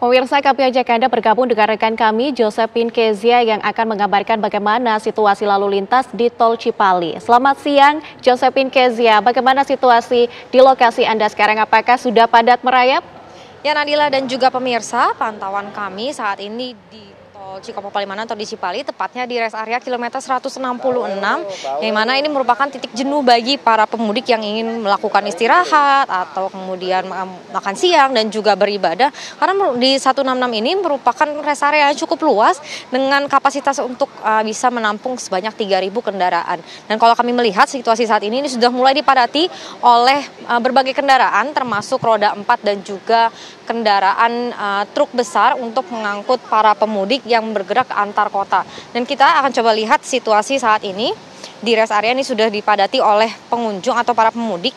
Pemirsa, kami ajak Anda bergabung dengan rekan kami, Josephine Kezia, yang akan mengabarkan bagaimana situasi lalu lintas di Tol Cipali. Selamat siang, Josephine Kezia. Bagaimana situasi di lokasi Anda sekarang? Apakah sudah padat merayap? Ya, Nadila dan juga pemirsa, pantauan kami saat ini di Tol Cikopo Palimanan atau di Cipali, tepatnya di rest area kilometer 166, yang mana ini merupakan titik jenuh bagi para pemudik yang ingin melakukan istirahat atau kemudian makan siang dan juga beribadah. Karena di 166 ini merupakan rest area yang cukup luas dengan kapasitas untuk bisa menampung sebanyak 3.000 kendaraan. Dan kalau kami melihat situasi saat ini sudah mulai dipadati oleh berbagai kendaraan termasuk roda 4 dan juga kendaraan truk besar untuk mengangkut para pemudik yang bergerak antar kota. Dan kita akan coba lihat situasi saat ini di rest area ini sudah dipadati oleh pengunjung atau para pemudik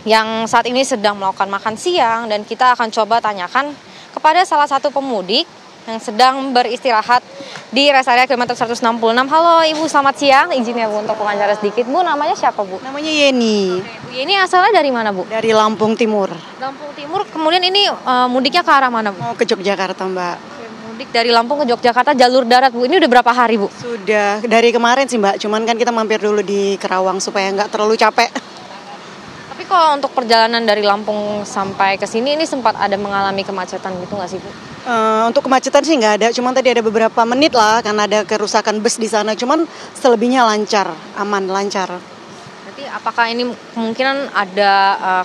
yang saat ini sedang melakukan makan siang, dan kita akan coba tanyakan kepada salah satu pemudik yang sedang beristirahat di rest area kilometer 166. Halo Ibu, selamat siang. Izin ya Bu untuk wawancara sedikit. Bu, namanya siapa Bu? Namanya Yeni. Bu Yeni asalnya dari mana Bu? Dari Lampung Timur. Lampung Timur, kemudian ini mudiknya ke arah mana Bu? Mau ke Yogyakarta, Mbak. Mudik dari Lampung ke Yogyakarta jalur darat Bu. Ini udah berapa hari Bu? Sudah dari kemarin sih Mbak, cuman kan kita mampir dulu di Kerawang supaya nggak terlalu capek. Tapi kalau untuk perjalanan dari Lampung sampai ke sini ini sempat ada mengalami kemacetan gitu nggak sih Bu? Untuk kemacetan sih nggak ada, cuman tadi ada beberapa menit lah karena ada kerusakan bus di sana. Cuman selebihnya lancar, aman, lancar. Berarti apakah ini kemungkinan ada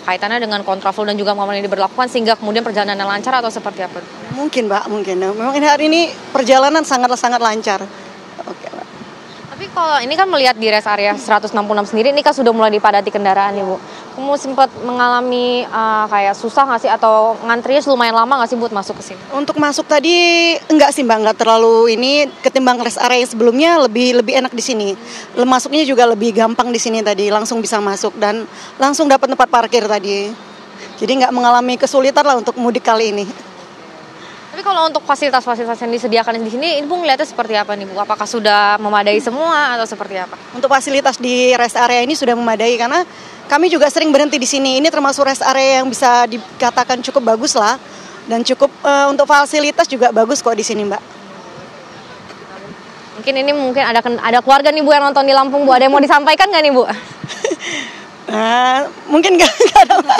kaitannya dengan kontraflow dan juga momen ini diberlakukan sehingga kemudian perjalanan lancar atau seperti apa? Mungkin Mbak, mungkin. Memang hari ini perjalanan sangat lancar. Oke Mbak. Tapi kalau ini kan melihat di rest area 166 sendiri, ini kan sudah mulai dipadati kendaraan nih Bu. Kamu sempat mengalami kayak susah nggak sih atau ngantrinya lumayan lama nggak sih buat masuk ke sini? Untuk masuk tadi enggak sih Mbak, enggak terlalu ini, ketimbang rest area yang sebelumnya lebih enak di sini. Masuknya juga lebih gampang di sini tadi, langsung bisa masuk dan langsung dapat tempat parkir tadi. Jadi enggak mengalami kesulitan lah untuk mudik kali ini. Tapi kalau untuk fasilitas-fasilitas yang disediakan di sini, Ibu ngeliatnya seperti apa nih Bu? Apakah sudah memadai semua atau seperti apa? Untuk fasilitas di rest area ini sudah memadai karena kami juga sering berhenti di sini. Ini termasuk rest area yang bisa dikatakan cukup bagus lah, dan cukup untuk fasilitas juga bagus kok di sini Mbak. Mungkin ada keluarga nih Bu yang nonton di Lampung Bu. Ada yang mau disampaikan nggak nih Bu? Mungkin nggak ada Mbak.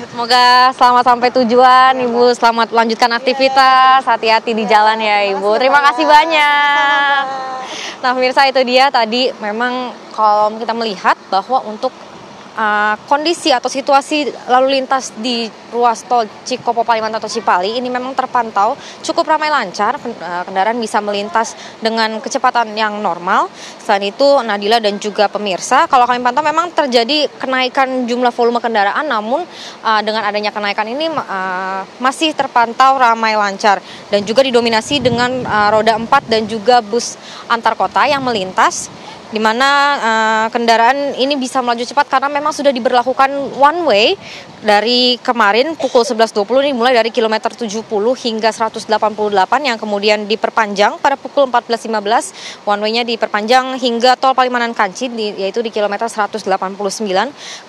Semoga selamat sampai tujuan Ibu, selamat melanjutkan aktivitas, hati-hati di jalan ya Ibu. Terima kasih banyak. Nah pemirsa, itu dia tadi memang kalau kita melihat bahwa untuk kondisi atau situasi lalu lintas di ruas tol Cikopo Palimanan atau Cipali ini memang terpantau cukup ramai lancar, kendaraan bisa melintas dengan kecepatan yang normal. Selain itu Nadila dan juga pemirsa, kalau kami pantau memang terjadi kenaikan jumlah volume kendaraan, namun dengan adanya kenaikan ini masih terpantau ramai lancar dan juga didominasi dengan roda 4 dan juga bus antar kota yang melintas, di mana kendaraan ini bisa melaju cepat karena memang sudah diberlakukan one way dari kemarin pukul 11.20 ini, mulai dari kilometer 70 hingga 188 yang kemudian diperpanjang pada pukul 14.15, one way-nya diperpanjang hingga tol Palimanan Kanci yaitu di kilometer 189.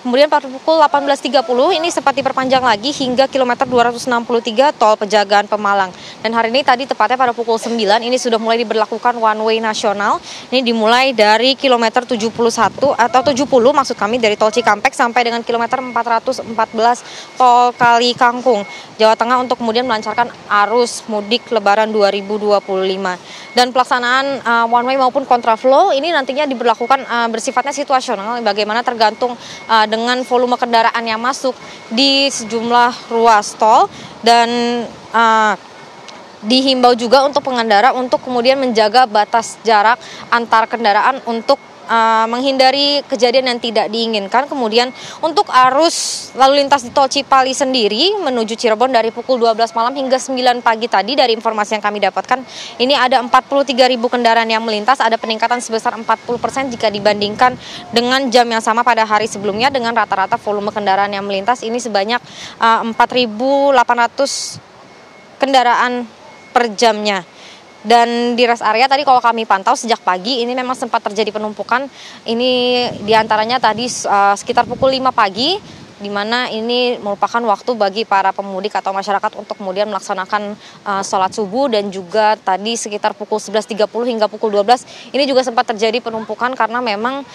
Kemudian pada pukul 18.30 ini sempat diperpanjang lagi hingga kilometer 263 tol Pejagaan Pemalang. Dan hari ini tadi tepatnya pada pukul 9 ini sudah mulai diberlakukan one way nasional. Ini dimulai dari kilometer 71 atau 70 maksud kami, dari tol Cikampek sampai dengan kilometer 414 tol Kali Kangkung, Jawa Tengah, untuk kemudian melancarkan arus mudik Lebaran 2025. Dan pelaksanaan one way maupun kontraflow ini nantinya diberlakukan bersifatnya situasional, bagaimana tergantung dengan volume kendaraan yang masuk di sejumlah ruas tol. Dan dihimbau juga untuk pengendara untuk kemudian menjaga batas jarak antar kendaraan untuk menghindari kejadian yang tidak diinginkan. Kemudian untuk arus lalu lintas di tol Cipali sendiri menuju Cirebon dari pukul 12 malam hingga 9 pagi tadi, dari informasi yang kami dapatkan ini ada 43.000 kendaraan yang melintas, ada peningkatan sebesar 40% jika dibandingkan dengan jam yang sama pada hari sebelumnya, dengan rata-rata volume kendaraan yang melintas ini sebanyak 4.800 kendaraan per jamnya. Dan di rest area tadi kalau kami pantau sejak pagi ini memang sempat terjadi penumpukan. Ini diantaranya tadi sekitar pukul 5 pagi di mana ini merupakan waktu bagi para pemudik atau masyarakat untuk kemudian melaksanakan sholat subuh, dan juga tadi sekitar pukul 11.30 hingga pukul 12 ini juga sempat terjadi penumpukan karena memang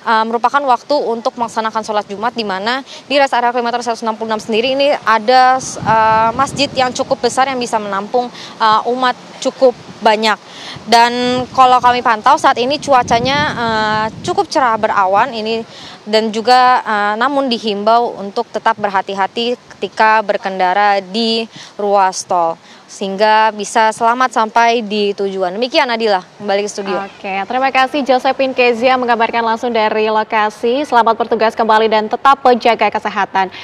merupakan waktu untuk melaksanakan sholat Jumat, di mana di rest area kilometer 166 sendiri ini ada masjid yang cukup besar yang bisa menampung umat cukup banyak. Dan kalau kami pantau saat ini cuacanya cukup cerah berawan ini, dan juga namun dihimbau untuk tetap berhati-hati ketika berkendara di ruas tol, sehingga bisa selamat sampai di tujuan. Demikian Nadila, kembali ke studio. Oke, terima kasih Josephine Kezia mengabarkan langsung dari lokasi. Selamat bertugas kembali dan tetap menjaga kesehatan.